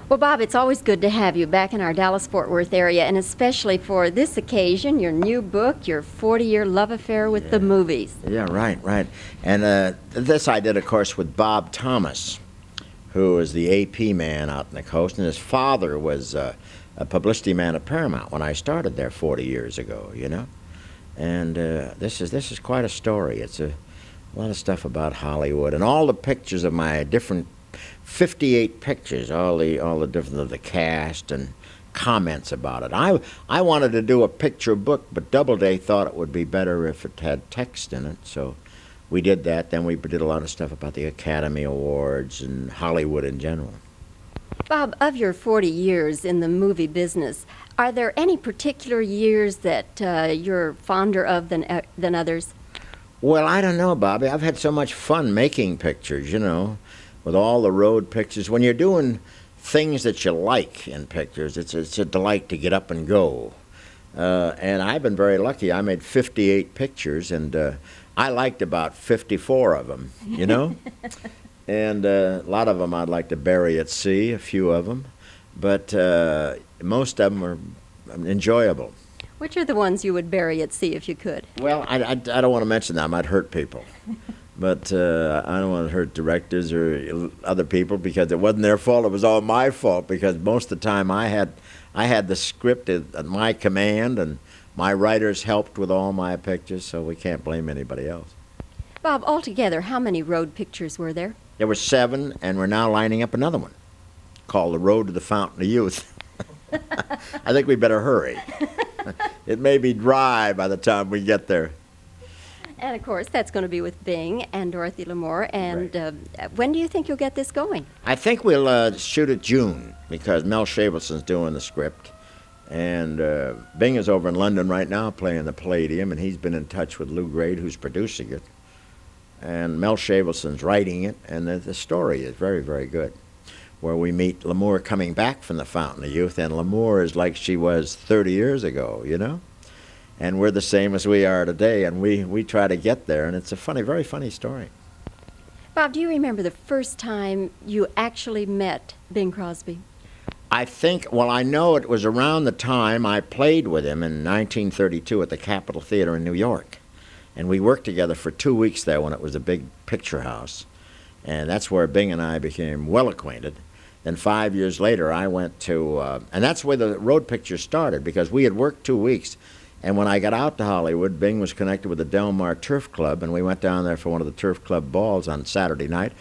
Well, Bob, it's always good to have you back in our Dallas-Fort Worth area, and especially for this occasion, your new book, your 40-year love affair with the movies. Yeah, right. And this I did, of course, with Bob Thomas, who is the AP man out on the coast, and his father was a publicity man at Paramount when I started there 40 years ago, you know. And this is quite a story. It's a lot of stuff about Hollywood, and all the pictures of my different 58 pictures, all the different of the cast and comments about it. I wanted to do a picture book, but Doubleday thought it would be better if it had text in it, so we did that. Then we did a lot of stuff about the Academy Awards and Hollywood in general. Bob, of your 40 years in the movie business, are there any particular years that you're fonder of than others? Well, I don't know, Bobbie. I've had so much fun making pictures, you know, with all the road pictures. When you're doing things that you like in pictures, it's a delight to get up and go. And I've been very lucky. I made 58 pictures, and I liked about 54 of them, you know? And a lot of them I'd like to bury at sea, a few of them. But most of them are enjoyable. Which are the ones you would bury at sea if you could? Well, I don't want to mention them. I'd hurt people. But I don't want to hurt directors or other people because it wasn't their fault. It was all my fault because most of the time I had the script at my command, and my writers helped with all my pictures, so we can't blame anybody else. Bob, altogether, how many road pictures were there? There were 7, and we're now lining up another one called The Road to the Fountain of Youth. I think we better hurry. It may be dry by the time we get there. And, of course, that's going to be with Bing and Dorothy Lamour. And Right. When do you think you'll get this going? I think we'll shoot it June because Mel Shabelson's doing the script. And Bing is over in London right now playing the Palladium, and he's been in touch with Lou Grade, who's producing it. And Mel Shabelson's writing it, and the story is very, very good, where we meet Lamour coming back from the Fountain of Youth, and Lamour is like she was 30 years ago, you know? And we're the same as we are today, and we try to get there, and it's a funny, very funny story. Bob, do you remember the first time you actually met Bing Crosby? I think, well, I know it was around the time I played with him in 1932 at the Capitol Theater in New York. And we worked together for 2 weeks there when it was a big picture house. And that's where Bing and I became well acquainted. Then 5 years later, I went to, and that's where the road picture started, because we had worked 2 weeks. And when I got out to Hollywood, Bing was connected with the Del Mar Turf Club, and we went down there for one of the Turf Club balls on Saturday night.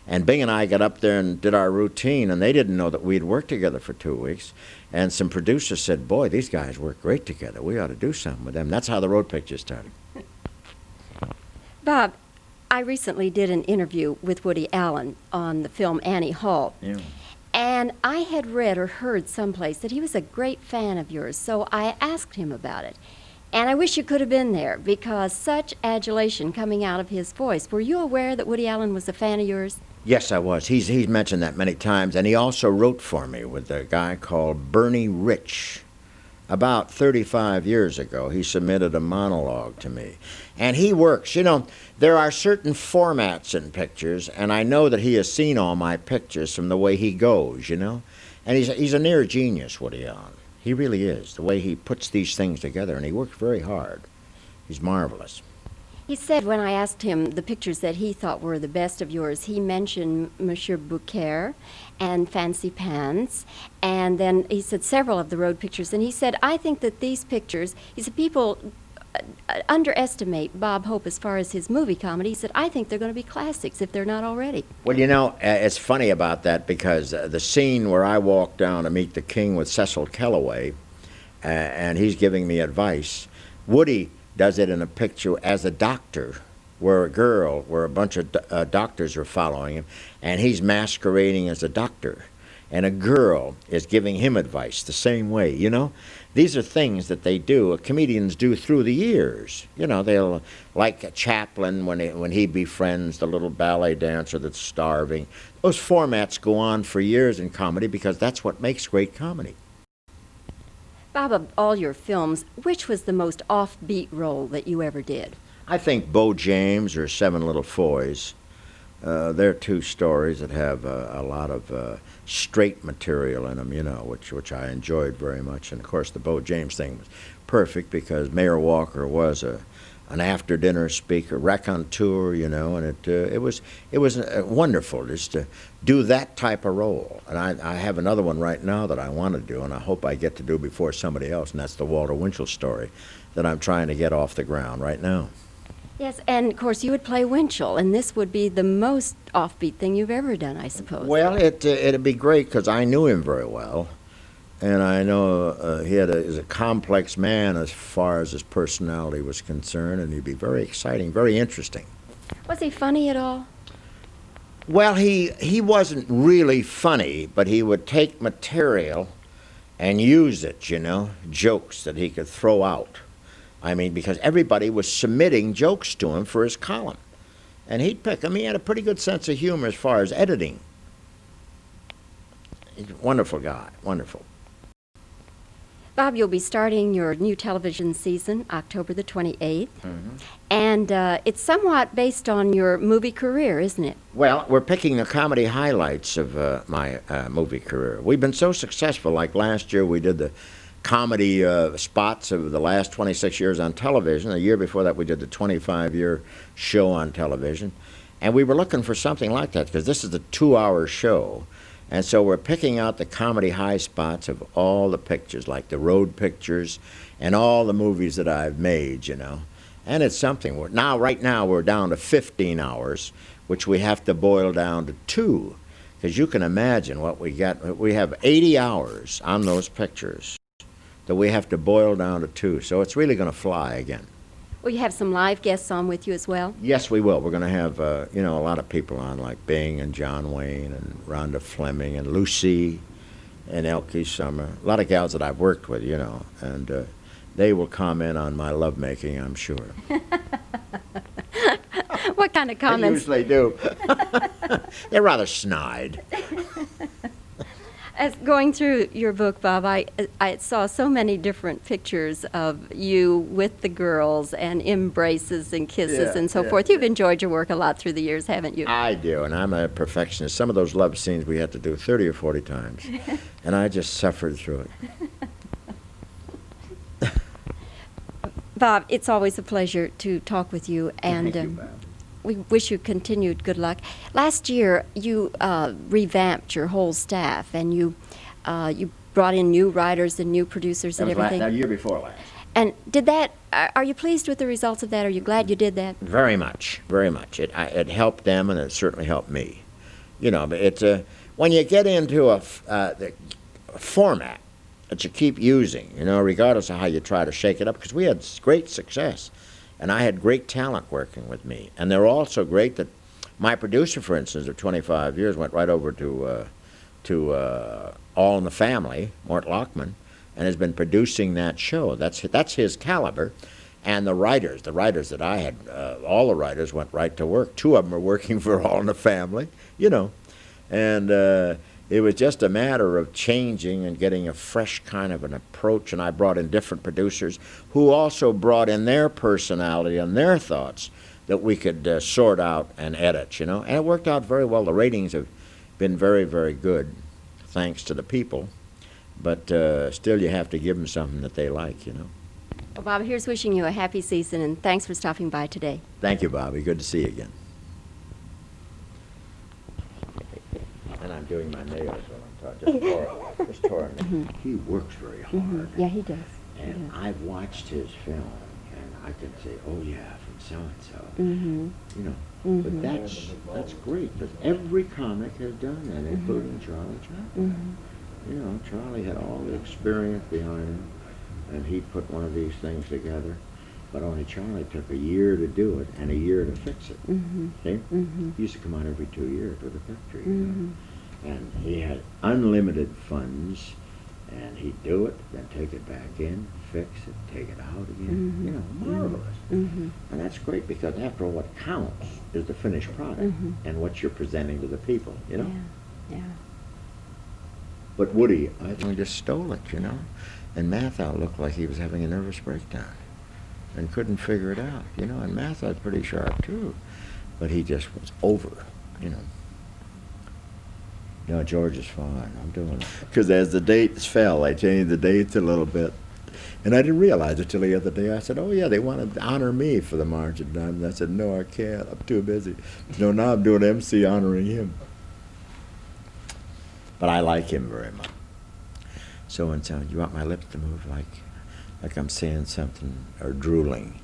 And Bing and I got up there and did our routine, and they didn't know that we'd worked together for 2 weeks. And some producers said, boy, these guys work great together. We ought to do something with them. That's how the road picture started. Bob, I recently did an interview with Woody Allen on the film Annie Hall. Yeah. And I had read or heard someplace that he was a great fan of yours, so I asked him about it. And I wish you could have been there because such adulation coming out of his voice. Were you aware that Woody Allen was a fan of yours? Yes, I was. He's mentioned that many times, and he also wrote for me with a guy called Bernie Rich. About 35 years ago, he submitted a monologue to me. And he works. You know, there are certain formats in pictures, and I know that he has seen all my pictures from the way he goes, you know. And he's a near genius, Woody Allen. He really is, the way he puts these things together, and he works very hard. He's marvelous. He said when I asked him the pictures that he thought were the best of yours, he mentioned Monsieur Bouquet and Fancy Pants, and then he said several of the road pictures, and he said, I think that these pictures, he said, people underestimate Bob Hope as far as his movie comedy. He said, I think they're going to be classics if they're not already. Well, you know, it's funny about that because the scene where I walk down to meet the king with Cecil Kellaway, and he's giving me advice, Woody does it in a picture as a doctor, where a bunch of doctors are following him, and he's masquerading as a doctor. And a girl is giving him advice the same way, you know? These are things that they do, comedians do through the years. You know, they'll, like Chaplin, when he befriends the little ballet dancer that's starving. Those formats go on for years in comedy because that's what makes great comedy. Bob, of all your films, which was the most offbeat role that you ever did? I think Bo James or Seven Little Foys They're two stories that have a lot of straight material in them, you know, which I enjoyed very much. And of course, the Bo James thing was perfect because Mayor Walker was an after-dinner speaker, raconteur, you know, and it was wonderful just to do that type of role. And I have another one right now that I want to do, and I hope I get to do before somebody else, and that's the Walter Winchell story that I'm trying to get off the ground right now. Yes, and of course you would play Winchell, and this would be the most offbeat thing you've ever done, I suppose. Well, it'd be great because I knew him very well, and I know he's a complex man as far as his personality was concerned, and he'd be very exciting, very interesting. Was he funny at all? Well, he wasn't really funny, but he would take material and use it, you know, jokes that he could throw out. I mean, because everybody was submitting jokes to him for his column. And he'd pick them. He had a pretty good sense of humor as far as editing. He's a wonderful guy, wonderful. Bob, you'll be starting your new television season October the 28th. Mm-hmm. And it's somewhat based on your movie career, isn't it? Well, we're picking the comedy highlights of my movie career. We've been so successful. Like last year, we did the comedy spots of the last 26 years on television. The year before that, we did the 25-year show on television. And we were looking for something like that because this is a 2-hour show. And so we're picking out the comedy high spots of all the pictures, like the road pictures and all the movies that I've made, you know. And it's something. Right now, we're down to 15 hours, which we have to boil down to 2. Because you can imagine what we got. We have 80 hours on those pictures that we have to boil down to 2. So it's really going to fly again. Will you have some live guests on with you as well? Yes, we will. We're going to have, you know, a lot of people on, like Bing and John Wayne and Rhonda Fleming and Lucy and Elke Summer. A lot of gals that I've worked with, you know, and they will comment on my lovemaking, I'm sure. What kind of comments? They usually do. They're rather snide. As going through your book, Bob, I saw so many different pictures of you with the girls and embraces and kisses and so forth. You've enjoyed your work a lot through the years, haven't you? I do, and I'm a perfectionist. Some of those love scenes we had to do 30 or 40 times, and I just suffered through it. Bob, it's always a pleasure to talk with you, and Thank you, Bob. we wish you continued good luck. Last year, you revamped your whole staff, and you brought in new writers and new producers and everything. The year before last. And are you pleased with the results of that? Are you glad you did that? Very much, very much. It helped them, and it certainly helped me. You know, it's when you get into a format that you keep using, you know, regardless of how you try to shake it up, because we had great success. And I had great talent working with me. And they're all so great that my producer, for instance, of 25 years, went right over to All in the Family, Mort Lockman, and has been producing that show. That's his caliber. And the writers that I had, all the writers went right to work. 2 of them are working for All in the Family, you know. And it was just a matter of changing and getting a fresh kind of an approach, and I brought in different producers who also brought in their personality and their thoughts that we could sort out and edit, you know. And it worked out very well. The ratings have been very, very good, thanks to the people. But still, you have to give them something that they like, you know. Well, Bob, here's wishing you a happy season, and thanks for stopping by today. Thank you, Bobbie. Good to see you again. And I'm doing my nails while I'm talking. Just Tora. He works very hard. Yeah, he does. And I've watched his film, and I can say, oh yeah, from so-and-so. You know, but that's great, because every comic has done that, including Charlie Chaplin. You know, Charlie had all the experience behind him, and he put one of these things together. But only Charlie took a year to do it and a year to fix it. See? He used to come out every 2 years with a picture, you know. And he had unlimited funds, and he'd do it, then take it back in, fix it, take it out again. You know, marvelous. And that's great, because after all, what counts is the finished product and what you're presenting to the people, you know. Yeah. But Woody, I think, just stole it, you know. And Matthau looked like he was having a nervous breakdown and couldn't figure it out, you know. And Matthau's pretty sharp too, but he just was over. you know. No, George is fine. I'm doing it. Because as the dates fell, I changed the dates a little bit. And I didn't realize it till the other day. I said, oh, yeah, they want to honor me for the March of Dimes. I said, no, I can't. I'm too busy. No, now I'm doing MC honoring him. But I like him very much. So and so, you want my lips to move like I'm saying something or drooling?